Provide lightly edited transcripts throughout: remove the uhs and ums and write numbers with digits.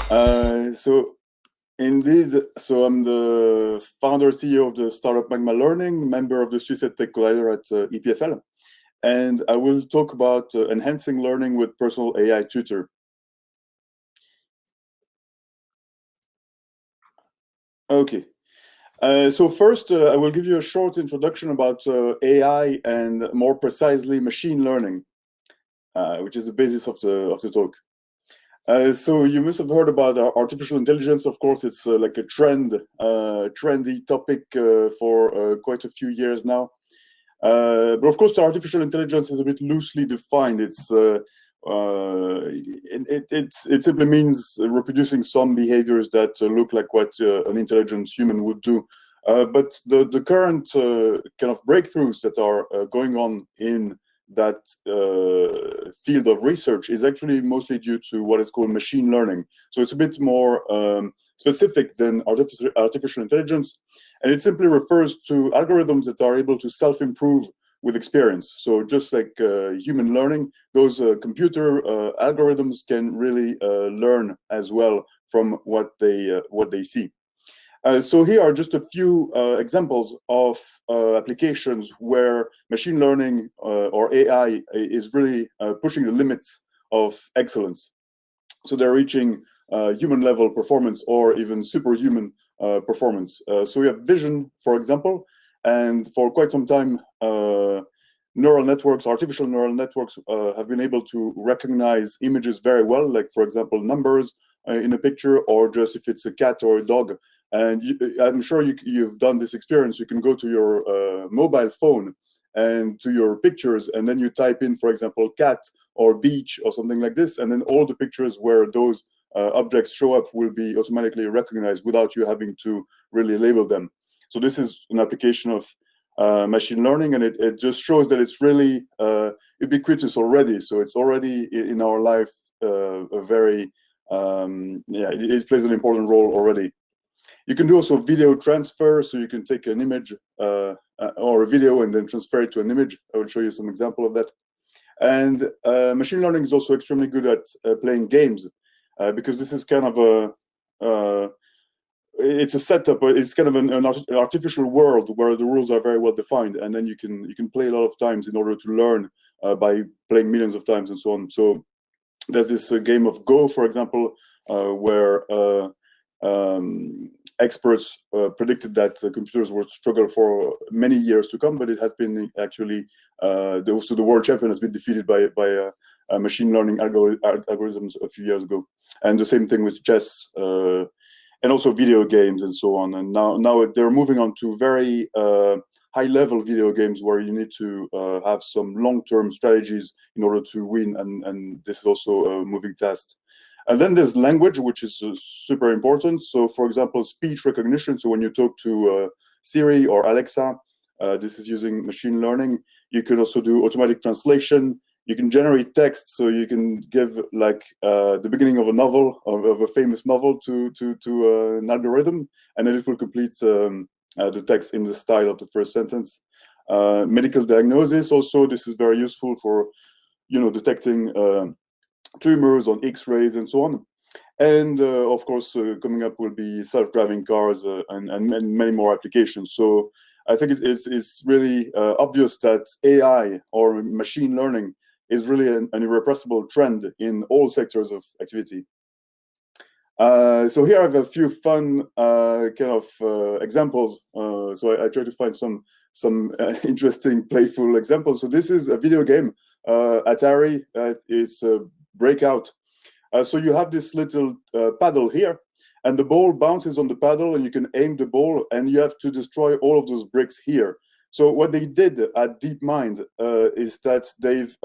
So indeed, so I'm the founder CEO of the startup Magma Learning, member of the Swiss Tech Collider at EPFL, and I will talk about enhancing learning with personal AI tutor. Okay. So first, I will give you a short introduction about AI and more precisely machine learning, which is the basis of the talk. So you must have heard about artificial intelligence. Of course, it's like a trendy topic for quite a few years now. But of course, artificial intelligence is a bit loosely defined. It simply means reproducing some behaviors that look like what an intelligent human would do. But the current kind of breakthroughs that are going on in that field of research is actually mostly due to what is called machine learning. So it's a bit more specific than artificial intelligence, and it simply refers to algorithms that are able to self-improve with experience. So just like human learning, those computer algorithms can really learn as well from what they see. So here are just a few examples of applications where machine learning or AI is really pushing the limits of excellence. So they're reaching human level performance or even superhuman performance. So we have vision, for example, and for quite some time, neural networks, artificial neural networks have been able to recognize images very well, like, for example, numbers in a picture, or just if it's a cat or a dog. And I'm sure you've done this experience. You can go to your mobile phone and to your pictures, and then you type in, for example, cat or beach or something like this, and then all the pictures where those objects show up will be automatically recognized without you having to really label them. So this is an application of machine learning, and it just shows that it's really ubiquitous already. So it's already in our life a very, it plays an important role already. You can do also video transfer, so you can take an image or a video and then transfer it to an image. I will show you some example of that. And machine learning is also extremely good at playing games because this is kind of it's a setup. It's kind of an artificial world where the rules are very well defined, and then you can play a lot of times in order to learn by playing millions of times and so on. So there's this game of Go, for example, where experts predicted that computers would struggle for many years to come, but it has been actually the world champion has been defeated by machine learning algorithms a few years ago. And the same thing with chess and also video games and so on. And now they're moving on to very high-level video games where you need to have some long-term strategies in order to win, and this is also moving fast. And then there's language, which is super important. So, for example, speech recognition. So when you talk to Siri or Alexa, this is using machine learning. You can also do automatic translation. You can generate text, so you can give like the beginning of a novel, of a famous novel, to an algorithm, and then it will complete the text in the style of the first sentence. Medical diagnosis also. This is very useful for detecting tumors on X-rays and so on. And of course, coming up will be self-driving cars and many more applications. So I think it's really obvious that AI or machine learning is really an irrepressible trend in all sectors of activity. So here I have a few fun kind of examples. So I try to find some interesting, playful examples. So this is a video game, Atari. It's a Breakout. So you have this little paddle here, and the ball bounces on the paddle, and you can aim the ball, and you have to destroy all of those bricks here. So what they did at DeepMind is that they've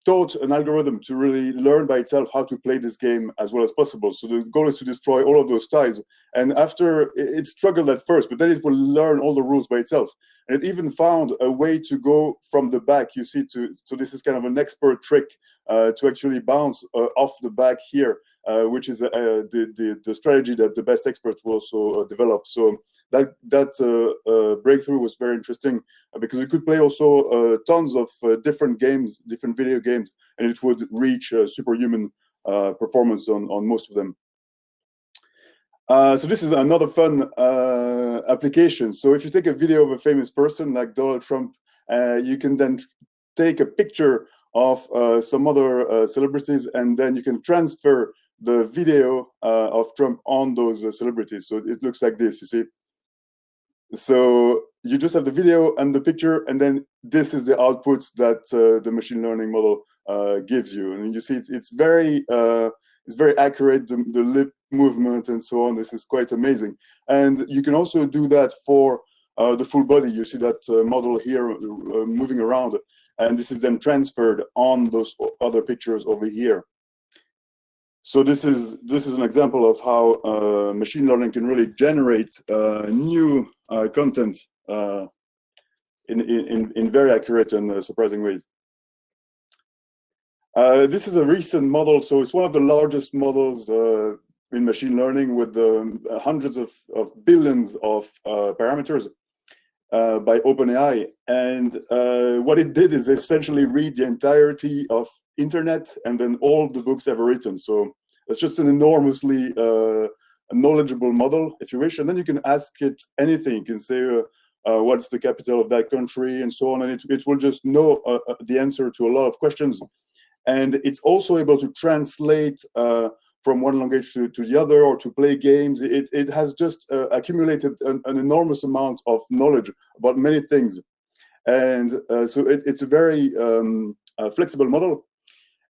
taught an algorithm to really learn by itself how to play this game as well as possible. So the goal is to destroy all of those tiles. And after it struggled at first, but then it will learn all the rules by itself. And it even found a way to go from the back, you see, so this is kind of an expert trick to actually bounce off the back here, which is the strategy that the best experts will also develop. So that breakthrough was very interesting because we could play also tons of different games, different video games, and it would reach superhuman performance on most of them. So this is another fun application. So if you take a video of a famous person like Donald Trump, you can then take a picture of some other celebrities, and then you can transfer the video of Trump on those celebrities. So it looks like this, you see. So you just have the video and the picture, and then this is the output that the machine learning model gives you. And you see it's very accurate, the lip movement and so on. This is quite amazing. And you can also do that for the full body. You see that model here moving around, and this is then transferred on those other pictures over here. So this is an example of how machine learning can really generate new content in very accurate and surprising ways. This is a recent model, so it's one of the largest models in machine learning, with hundreds of billions of parameters by OpenAI. And what it did is essentially read the entirety of internet and then all the books ever written. So it's just an enormously knowledgeable model, if you wish. And then you can ask it anything. You can say, what's the capital of that country, and so on. And it will just know the answer to a lot of questions. And it's also able to translate from one language to the other, or to play games. It has just accumulated an enormous amount of knowledge about many things. And so it's a very flexible model.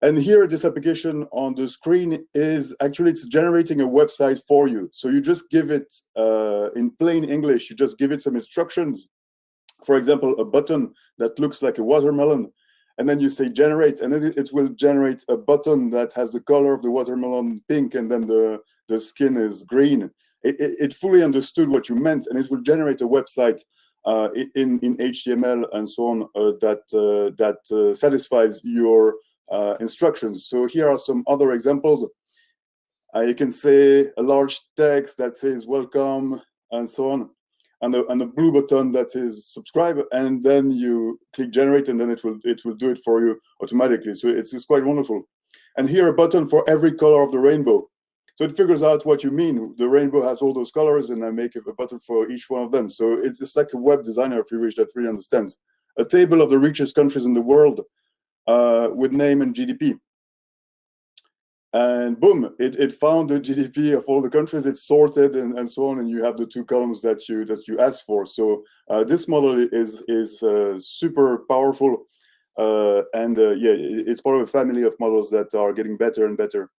And here, this application on the screen is actually, it's generating a website for you. So you just give it, in plain English, you just give it some instructions. For example, a button that looks like a watermelon. And then you say generate, and then it will generate a button that has the color of the watermelon pink, and then the skin is green. It fully understood what you meant, and it will generate a website in HTML and so on that satisfies your instructions. So here are some other examples. You can say a large text that says welcome and so on, and a blue button that says subscribe, and then you click generate, and then it will do it for you automatically. So it's quite wonderful. And here, a button for every color of the rainbow. So it figures out what you mean. The rainbow has all those colors, and I make a button for each one of them. So it's like a web designer, if you wish, that really understands. A table of the richest countries in the world with name and GDP. And boom, it found the GDP of all the countries. It's sorted and so on, and you have the two columns that you asked for. So this model is super powerful, and yeah, it's part of a family of models that are getting better and better.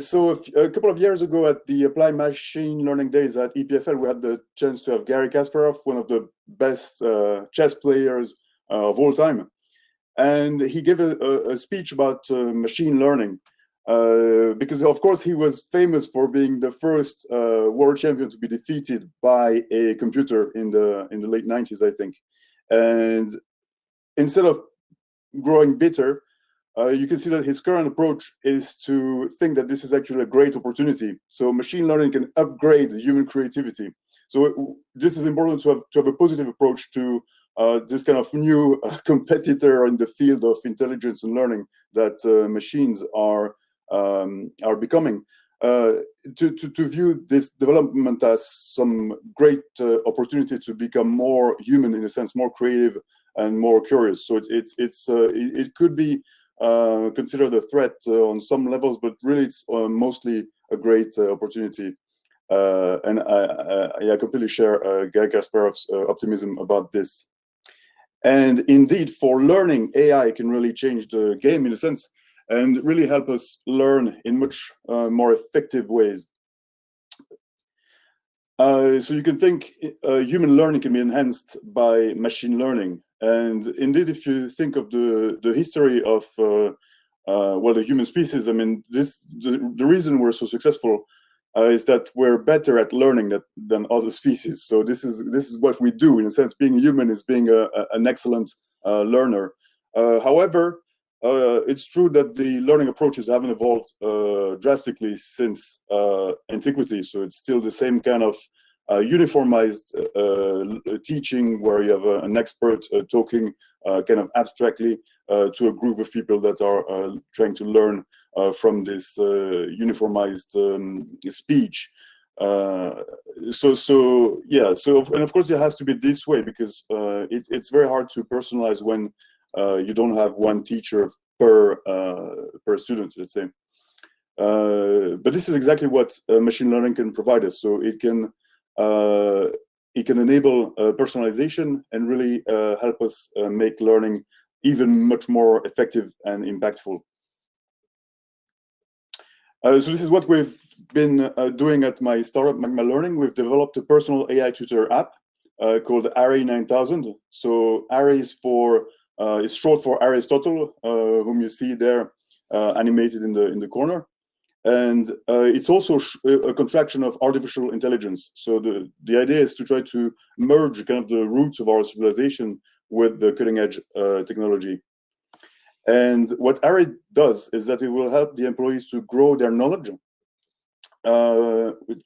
So a couple of years ago, at the Applied Machine Learning Days at EPFL, we had the chance to have Garry Kasparov, one of the best chess players of all time. And he gave a speech about machine learning, because of course he was famous for being the first world champion to be defeated by a computer in the late 90s, I think. And instead of growing bitter, you can see that his current approach is to think that this is actually a great opportunity. So machine learning can upgrade human creativity. So this is important to have a positive approach to this kind of new competitor in the field of intelligence and learning that machines are becoming. To view this development as some great opportunity to become more human, in a sense, more creative and more curious. So it could be considered a threat on some levels, but really it's mostly a great opportunity. And I completely share Garry Kasparov's optimism about this. And indeed, for learning, AI can really change the game, in a sense, and really help us learn in much more effective ways. So you can think human learning can be enhanced by machine learning. And indeed, if you think of the history of well, the human species, I mean, the reason we're so successful is that we're better at learning than other species. So this is what we do, in a sense. Being human is being an excellent learner. However, it's true that the learning approaches haven't evolved drastically since antiquity. So it's still the same kind of uniformized teaching, where you have an expert talking kind of abstractly to a group of people that are trying to learn from this uniformized speech. And of course it has to be this way, because it's very hard to personalize when you don't have one teacher per student, let's say. But this is exactly what machine learning can provide us. So it can enable personalization and really help us make learning even much more effective and impactful. So this is what we've been doing at my startup, Magma Learning. We've developed a personal AI tutor app called Harry 9000. So Harry is short for Aristotle, whom you see there animated in the corner. And it's also a contraction of artificial intelligence. So the idea is to try to merge kind of the roots of our civilization with the cutting edge technology. And what Harry does is that it will help the employees to grow their knowledge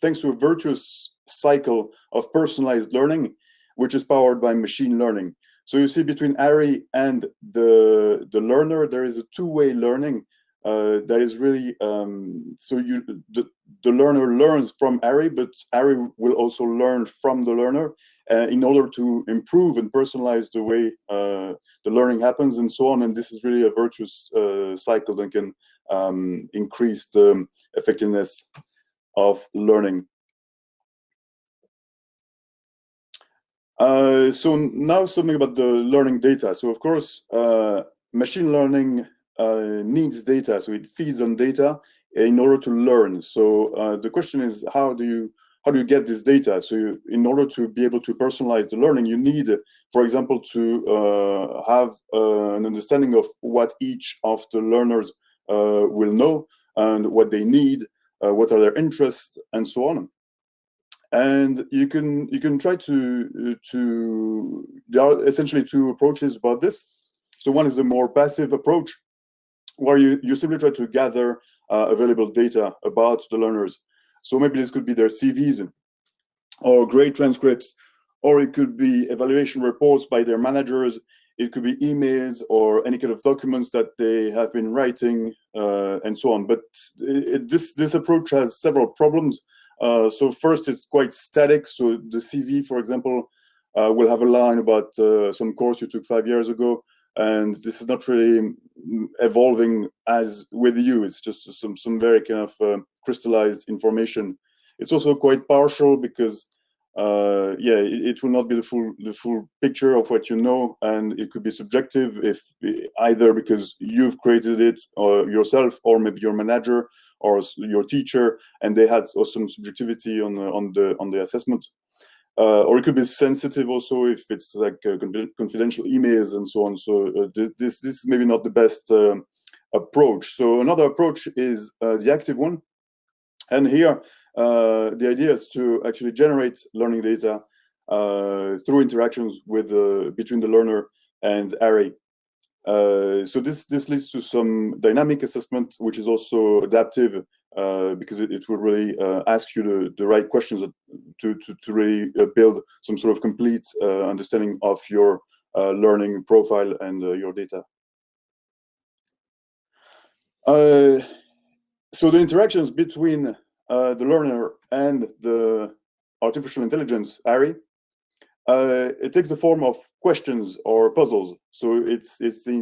thanks to a virtuous cycle of personalized learning, which is powered by machine learning. So you see, between Harry and the learner, there is a two-way learning that is really the learner learns from Harry, but Harry will also learn from the learner in order to improve and personalize the way the learning happens, and so on. And this is really a virtuous cycle that can increase the effectiveness of learning. So now something about the learning data. So of course, machine learning needs data, so it feeds on data in order to learn. So the question is, how do you get this data? So in order to be able to personalize the learning, you need, for example, to have an understanding of what each of the learners will know and what they need, what are their interests, and so on. And you can try to there are essentially two approaches about this. So one is a more passive approach, where you simply try to gather available data about the learners. So maybe this could be their CVs or grade transcripts, or it could be evaluation reports by their managers. It could be emails or any kind of documents that they have been writing, and so on. But this approach has several problems. So first, it's quite static. So the CV, for example, will have a line about some course you took 5 years ago, and this is not really evolving as with you. It's just some very kind of crystallized information. It's also quite partial because it will not be the full picture of what you know, and it could be subjective, if either because you've created it or yourself, or maybe your manager or your teacher, and they had some subjectivity on the assessment. Or it could be sensitive also if it's like confidential emails and so on. So this is maybe not the best approach. So another approach is the active one. And here, the idea is to actually generate learning data through interactions with between the learner and Harry. So this leads to some dynamic assessment, which is also adaptive, because it will really ask you the right questions to really build some sort of complete understanding of your learning profile and your data. So the interactions between the learner and the artificial intelligence, Harry, it takes the form of questions or puzzles. So it's the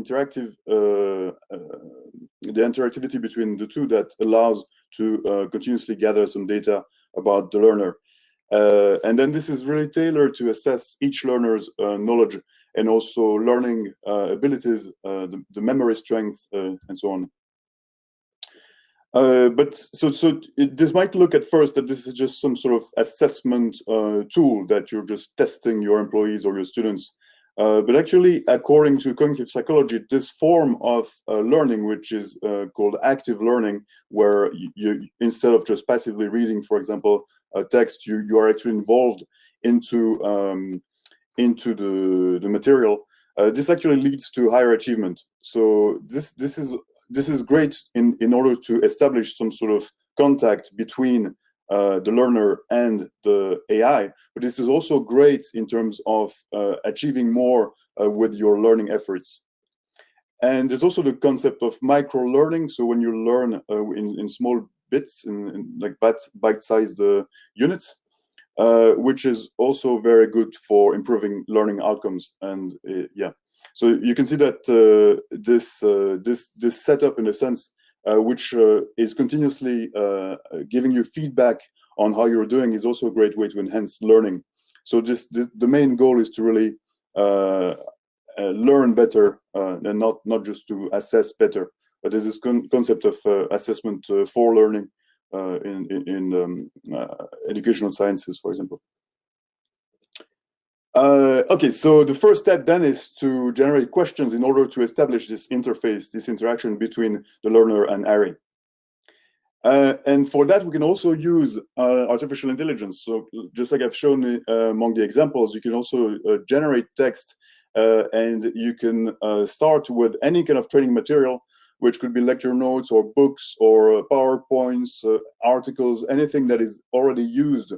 interactivity between the two that allows to continuously gather some data about the learner. And then this is really tailored to assess each learner's knowledge and also learning abilities, the memory strength, and so on. But this might look at first that this is just some sort of assessment tool that you're just testing your employees or your students. But actually, according to cognitive psychology, this form of learning, which is called active learning, where you instead of just passively reading, for example, a text, you are actually involved into the material. This actually leads to higher achievement. So this is great in order to establish some sort of contact between the learner and the AI, but this is also great in terms of achieving more with your learning efforts. And there's also the concept of micro-learning. So when you learn in small bits, in like bite-sized units, which is also very good for improving learning outcomes. And yeah, so you can see that this setup, in a sense, which is continuously giving you feedback on how you're doing, is also a great way to enhance learning. So the main goal is to really learn better and not just to assess better. But there's this concept of assessment for learning in educational sciences, for example. Okay, so the first step then is to generate questions in order to establish this interface, this interaction between the learner and Ari. And for that, we can also use artificial intelligence. So just like I've shown among the examples, you can also generate text, and you can start with any kind of training material, which could be lecture notes or books or PowerPoints, articles, anything that is already used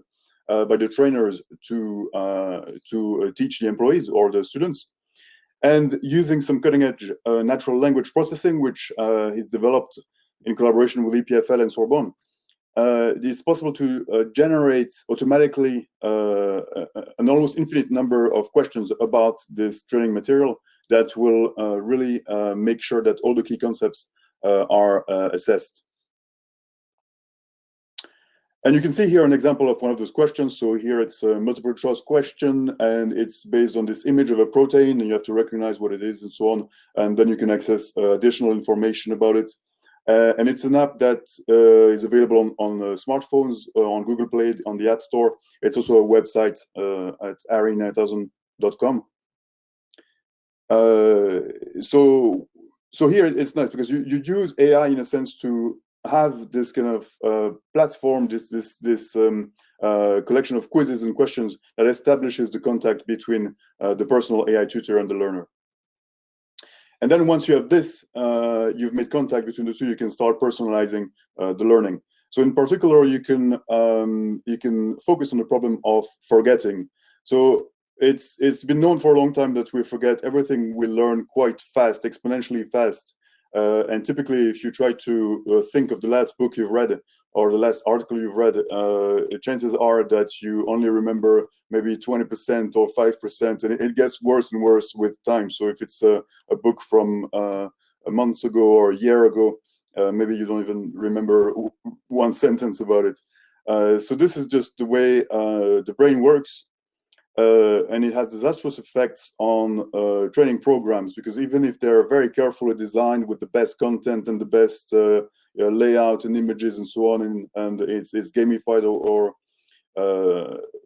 by the trainers to teach the employees or the students. And using some cutting-edge natural language processing, which is developed in collaboration with EPFL and Sorbonne, it's possible to generate automatically an almost infinite number of questions about this training material that will really make sure that all the key concepts are assessed. And you can see here an example of one of those questions. So here it's a multiple choice question, and it's based on this image of a protein, and you have to recognize what it is and so on. And then you can access additional information about it. And it's an app that is available on smartphones, on Google Play, on the App Store. It's also a website at ari9000.com. So here it's nice because you use AI in a sense to have this kind of platform, this collection of quizzes and questions that establishes the contact between the personal AI tutor and the learner. And then once you have this, you've made contact between the two, you can start personalizing the learning. So in particular, you can focus on the problem of forgetting. So it's been known for a long time that we forget everything we learn quite fast, exponentially fast. And typically, if you try to think of the last book you've read or the last article you've read, chances are that you only remember maybe 20% or 5%, and it gets worse and worse with time. So if it's a book from a month ago or a year ago, maybe you don't even remember one sentence about it. So this is just the way the brain works. And it has disastrous effects on training programs, because even if they're very carefully designed with the best content and the best layout and images and so on, and it's gamified or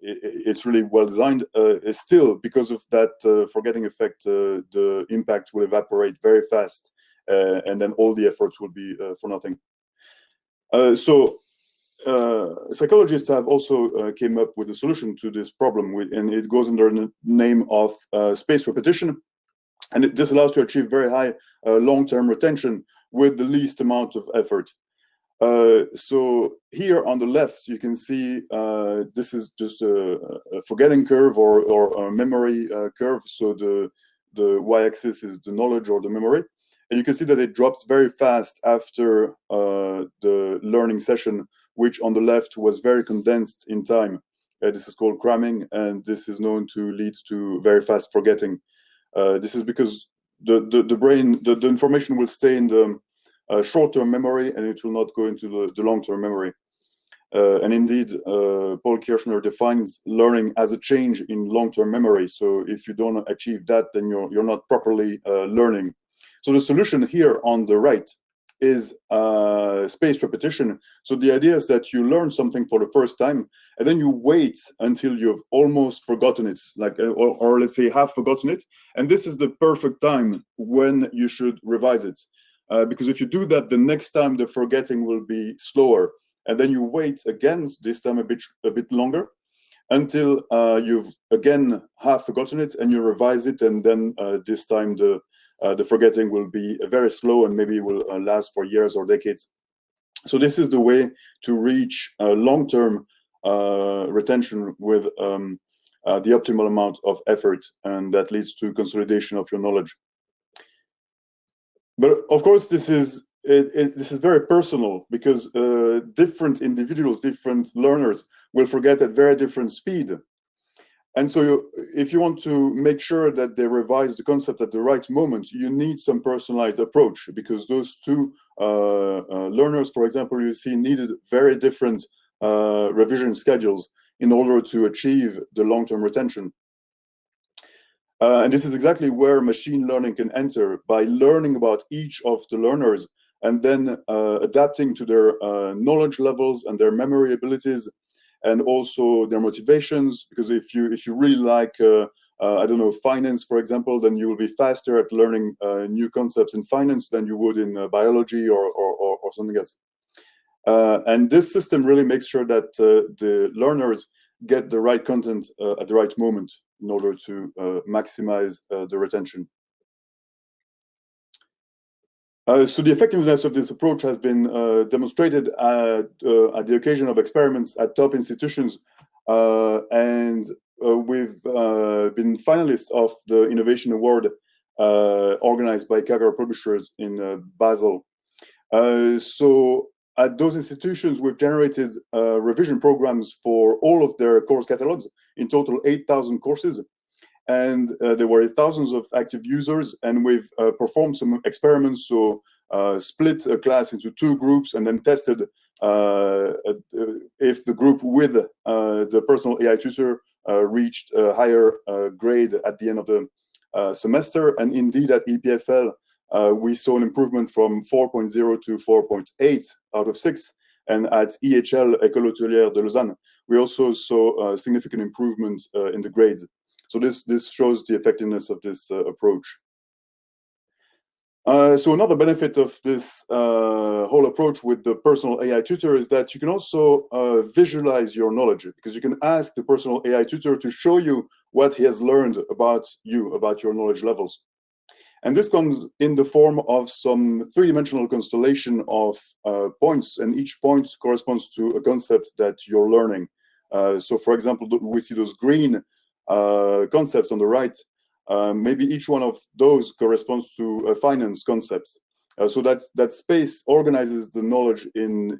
it's really well designed, still, because of that forgetting effect, the impact will evaporate very fast, and then all the efforts will be for nothing. Psychologists have also came up with a solution to this problem, and it goes under the name of spaced repetition, and this allows to achieve very high long-term retention with the least amount of effort. So here on the left, you can see this is just a forgetting curve or a memory curve. So the y-axis is the knowledge or the memory, and you can see that it drops very fast after the learning session, which on the left was very condensed in time. This is called cramming, and this is known to lead to very fast forgetting. This is because the brain, the information will stay in the short-term memory, and it will not go into the long-term memory. And indeed, Paul Kirchner defines learning as a change in long-term memory. So if you don't achieve that, then you're not properly learning. So the solution here on the right is spaced repetition. So the idea is that you learn something for the first time, and then you wait until you've almost forgotten it, like or let's say half forgotten it. And this is the perfect time when you should revise it, because if you do that, the next time the forgetting will be slower, and then you wait again, this time a bit longer, until you've again half forgotten it, and you revise it, and then this time the forgetting will be very slow, and maybe will last for years or decades. So this is the way to reach long-term retention with the optimal amount of effort, and that leads to consolidation of your knowledge. But of course, this is very personal, because different individuals, different learners will forget at very different speed. And so if you want to make sure that they revise the concept at the right moment, you need some personalized approach, because those two learners, for example, you see, needed very different revision schedules in order to achieve the long-term retention. And this is exactly where machine learning can enter, by learning about each of the learners and then adapting to their knowledge levels and their memory abilities, and also their motivations. Because if you really like, I don't know, finance, for example, then you will be faster at learning new concepts in finance than you would in biology or something else. And this system really makes sure that the learners get the right content at the right moment in order to maximize the retention. So the effectiveness of this approach has been demonstrated at the occasion of experiments at top institutions, and we've been finalists of the Innovation Award organized by Kaggle Publishers in Basel. So at those institutions, we've generated revision programs for all of their course catalogs, in total 8,000 courses. And there were thousands of active users, and we've performed some experiments. So split a class into two groups and then tested if the group with the personal AI tutor reached a higher grade at the end of the semester. And indeed, at EPFL, we saw an improvement from 4.0 to 4.8 out of 6. And at EHL, École Hôtelière de Lausanne, we also saw a significant improvement in the grades. So this shows the effectiveness of this approach. So another benefit of this whole approach with the personal AI tutor is that you can also visualize your knowledge, because you can ask the personal AI tutor to show you what he has learned about you, about your knowledge levels. And this comes in the form of some three-dimensional constellation of points, and each point corresponds to a concept that you're learning. So for example, we see those green concepts on the right. Maybe each one of those corresponds to a finance concept. So that space organizes the knowledge in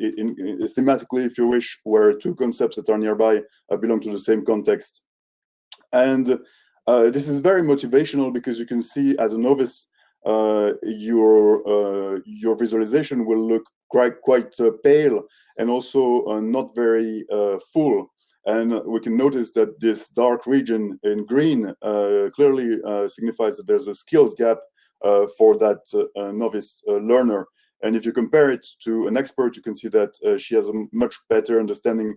thematically, if you wish, where two concepts that are nearby belong to the same context. And this is very motivational, because you can see, as a novice, your visualization will look quite pale, and also not very full. And we can notice that this dark region in green clearly signifies that there's a skills gap for that novice learner. And if you compare it to an expert, you can see that she has a much better understanding